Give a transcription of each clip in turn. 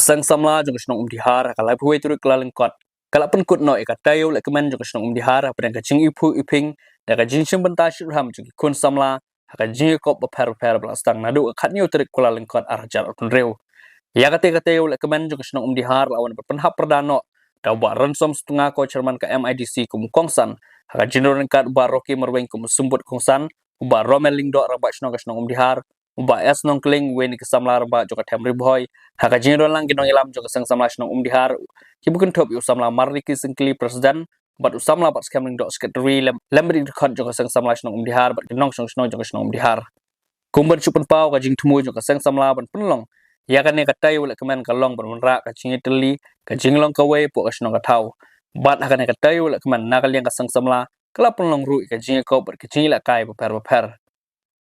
sang samla jong snong dihar kalai phuai turut kalaling kot kala pen kut no ekatayo le kemen jong snong dihar pen ka jing ipu iping da ka jing sim benta shram jong kun samla ka jing ko ba per blastang nadu khat nyu turut kalaling kot arjar tun reu ya kate le kemen jong snong dihar lawan pen hap perdano da ba ransom setengah ko chairman ka MIDC kum kongsan ka jinor kat ba roki merweng kum sumbut kongsan ba romeling do rabak snong dihar ba es nong kling wen ke samla ba joka them riboy haka jinron lang ginong ilam joka sang samla snong dihar ki bukun top yu samla marri ki singkli president bat usamla bat skamling dot secretary lembri khot joka sang samla snong dihar bat ginong snong joka snong dihar kumban chupan pau ka jing thumu joka sang samla ban penlong ya kan ne katai ule kemen kalong ban menra ka jingi teli ka jinglong ka we po ka snong ka thau bat haka ne katai ule kemen nakal yang ka sang samla kala penlong ru ka jingi ko bat ka jingi la kai per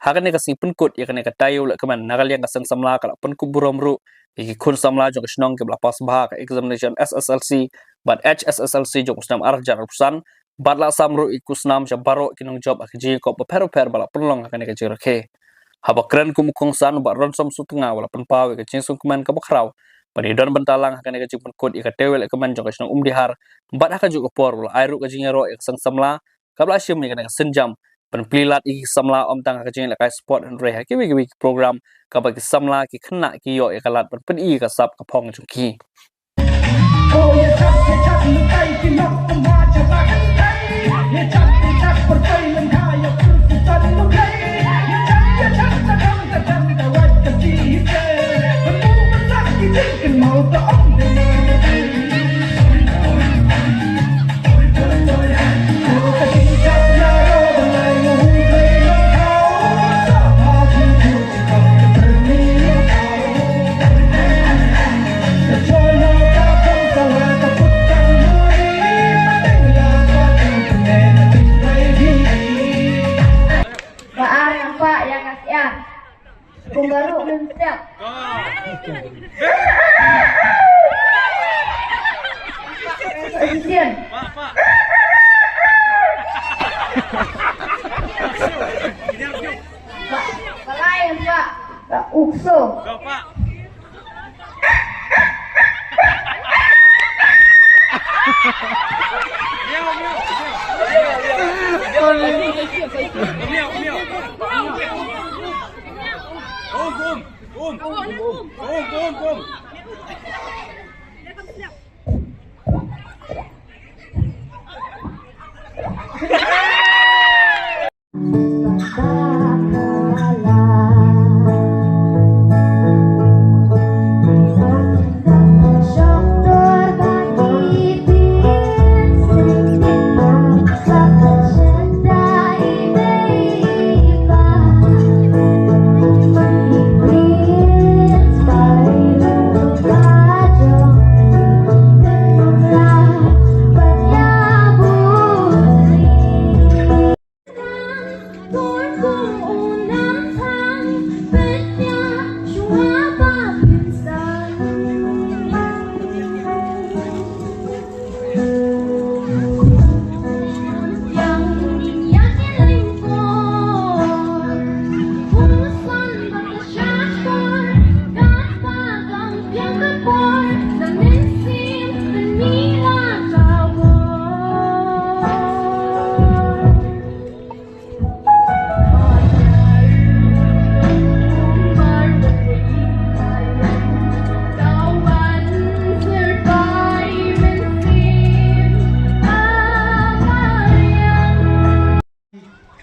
hakan ne kasing penkut ya kan ne katayo le keman nagal yang kasang samla kala penkut burom ru iki kun samla jong snong ke lapas bah ka examination SSLC but HSSLC jong snam arjar rusan bat la samru iku snam jabaro kinong job akji ko per bala penlong hakan ne kajir ke haba kren kum kongsan ba ronsom sutunga wala penpawe ke jingsung keman ka bakrau pani don bentalang hakan ne kajir penkut ya katayo le keman jong snong dihar bat haka juga por wala airu kajing ro kasang samla kabla syim ni kan senjam penpililat iki samla om tang ka jeng la kai sport and re ki wi program ka ba ki samla ki khna ki yo e kalat pen i ka sap ka phong chu ki oh ya chak lu kai ki nok ma cha ba kai ye chak per kai lan ka yo ku tan lu kai ye chak ta dang ta wa ka ti ke pen mu ma ki tin ken mau ta om de baru belum siap. Asian. Pak lain Pak. Pak Ukso. Pak. Boom.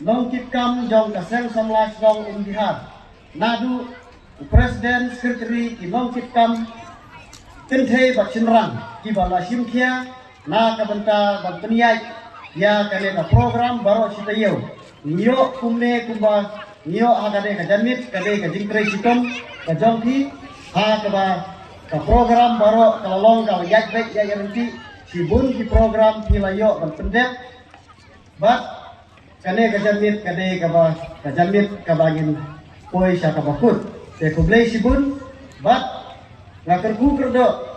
Nong Kipkam jong kaseng samla snong dihar nadu presiden sekretari ki nong Kipkam tentei baksinrang ki bala simkhia na kabenta bantniai ya kale ka program baro sitayo niyo kumne kumba niyo hagade ka janmit kade ka jingtre sitom ka jongki ha ka program baro kalong ka yaj baik ya yanti sibun ki program pilayo bantendep bat kane kajamit kade kaba kajamit kabagin poi sa kabakut te kublay sibun bat ngakerku kerdo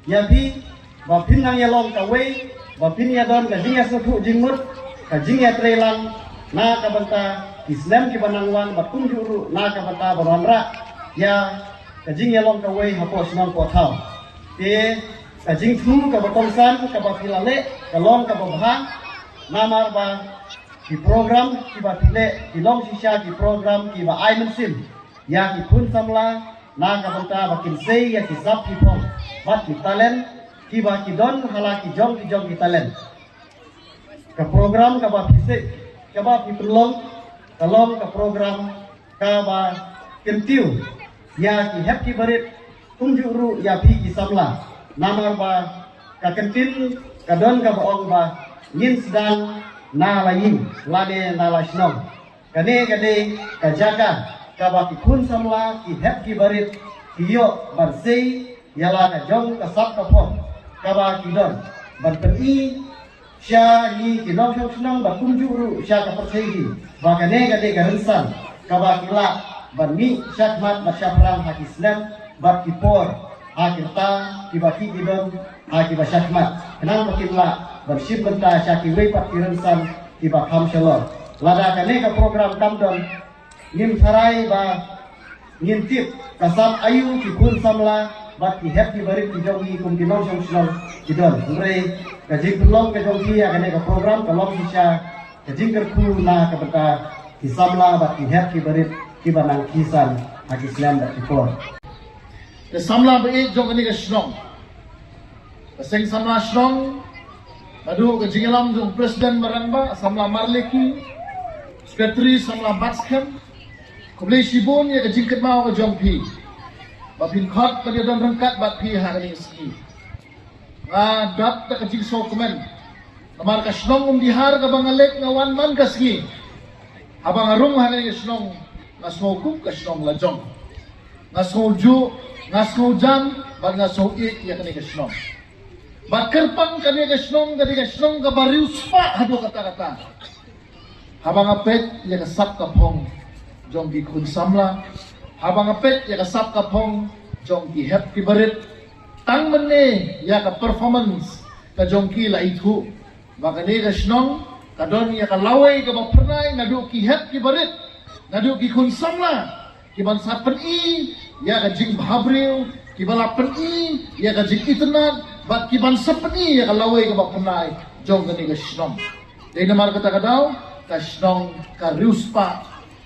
yabi bapin nang yalong kawai bapin ya don kajing ya suku jingmut kajing ya trelang na kabanta Islam ki banangwan batkun juru na kabanta baramra ya kajing yalong kawai hapos nang ko thau ke kajing tu ke batongsan ke batilale ke long ke babah namar ba di program ki batile di long sisha di program ki ba ai mensim ya ki kun samla na ka banta bakin sei ya ki sap ki pom bat ki talent ki ba ki don hala ki jong ki talent ke program ke ba fisik ke ba ki pelong kalong ke program ke ba kentiu ya ki hep ki barit tunjuk ru ya pi ki samla namar ba ka kentil ka don ka baong ba ngin sedang na lain lade na lasnong kane ka jaga ka ba ki kun samla ki hep ki barit ki yo barsei yala ka jong ka sap ka pom ka ba ki don ban peni sya ni ki nong shong snong ba tunjuk ru sya ka persei hi ba kane ka rensan ka ba ki la ban mi syakmat ba syapram haki snap ba ki por akirta kibaki kidon akiba syakmat kenang bakimla bersih benta syaki wepat kirensan kiba kham shalor lada kane ka program kamdon ngim sarai ba ngintip kasam ayu ki kun samla bat ki hep ki barik ki jongi kum ki nong shong kidon ngre ka jing pelong ka jongi ya kane ka program ka long sisha ka jing kerku na ka beta ki samla bat ki hep ki barik kiba nang kisan haki slam da kipor ke samla be jong ni ke snong ke sing samla snong adu ke jingelam jong presiden marangba samla marleki sekretari samla batskem kublai sibun ya ke jingket mau ke jong pi ba pin khot ke don rangkat bat pi ha ni ski dap ta ke jing so komen namar ka snong dihar ka bangalek ngawan man ka ski abang arung ha ni snong ngasmo kum ka snong la jong ngasmo ju ngasno jam bag ngasno ik ya kani kasnom bag kerpang kani kasnom ka bariu spa hadu kata habang apet ya kasap kapong jong ki kun samla habang apet ya kasap kapong jong ki hep ki barit tang mene ya ka performance ka jong ki la itu bagani kasnom kadon ya ka lawai ka bapernai nadu ki hep ki barit nadu ki kun samla ki ban sapen i ya ka jing bahabril ki bala pen i ya ka jing internet bat ki ban sapen i ya ka lawai ka bapernai jong kani ka shnong dai namar kata kadau ka shnong ka ruspa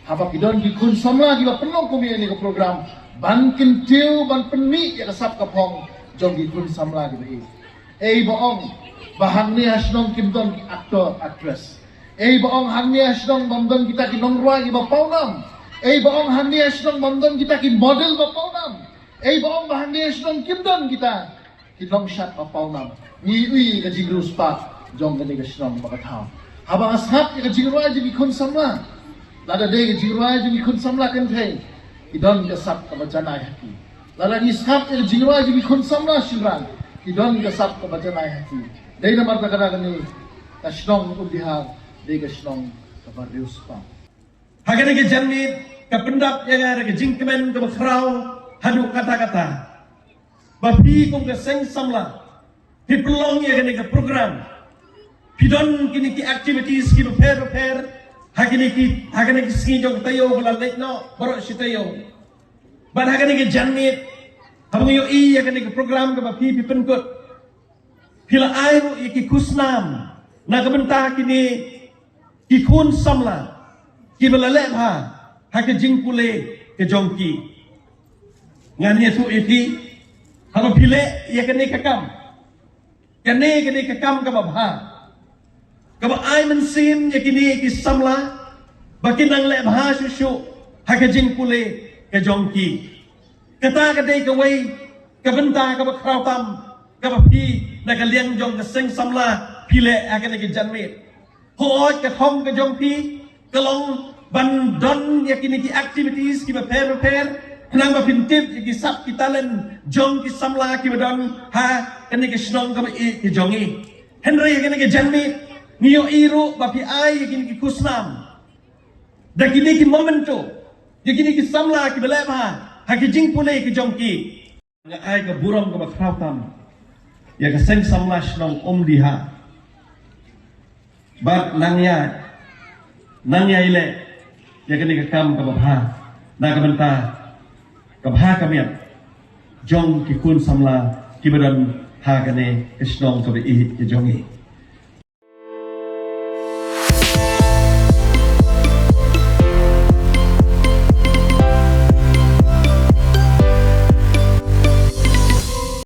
haba ki don ki kun samla ki ba penong ko ni ka program ban kintiu ban penmi ya ka sap ka pong jong ki kun samla ki bai boong bahang ni hasnong kim don ki aktor actress boong hang ni hasnong bamdon kita ki nongroi ki ba paunam baong handi asnong mamdon kita ki model ba paunam baong bahandi asnong kimdon kita ki long shot ba paunam ni ui ka jigrus pa jong gani ka asnong ba katham habang ashap ka jigrua ji kun samla lada de ka jigrua ji kun samla kan thai ki don ka sap ka bajanai hati lada ni shap ka jigrua ji kun samla shilran ki don ka sap ka bajanai hati dai na marta kana gani ka asnong udihar de ka asnong ka barius pa Hagan ke janit ke pendap yang ada ke jingkemen ke berkerau hadu kata-kata. Bapi kum ke seng samla. Pi pelong ya ke program. Pi don kini ki activities ki repair. Hagan ke singi jong tayo bela lek no borok si tayo. Ban hagan ke janit. Habang yo i ya ke program ke bapi pi penkut. Pila air ya ki kusnam. Na kementah kini ki kun samla. Ki belalek ha ke jing pule ke jongki ngani su iti kalau pile ya kene kakam ka babha ka ba ai mensim ya kini ki samla bakin nang le bha su ha ke jing pule ke jongki kata ka dei ka wei ka benta ka ba krau tam ka ba pi na ka liang jong ka seng samla pile ha ke ke janmet ho ka thong ka jongki kalong bandon ya kini ki activities ki repair nang ba pintip ki sap ki talent jong ki samla ki badon ha kani ki snong ka ki jongi henry ya kini ki janmi niyo iru ba pi ai ya kini ki kusnam da kini ki momento ya kini ki samla ki beleba ha ki jing pule ki jongki nga ai ka burong ka ba krautam ya ka seng samla snong diha ba nang ya ile ya kini ka kam ka babha na ka benta ka bha ka miat jong ki kun samla ki badan ha kane ke snong to be i jong i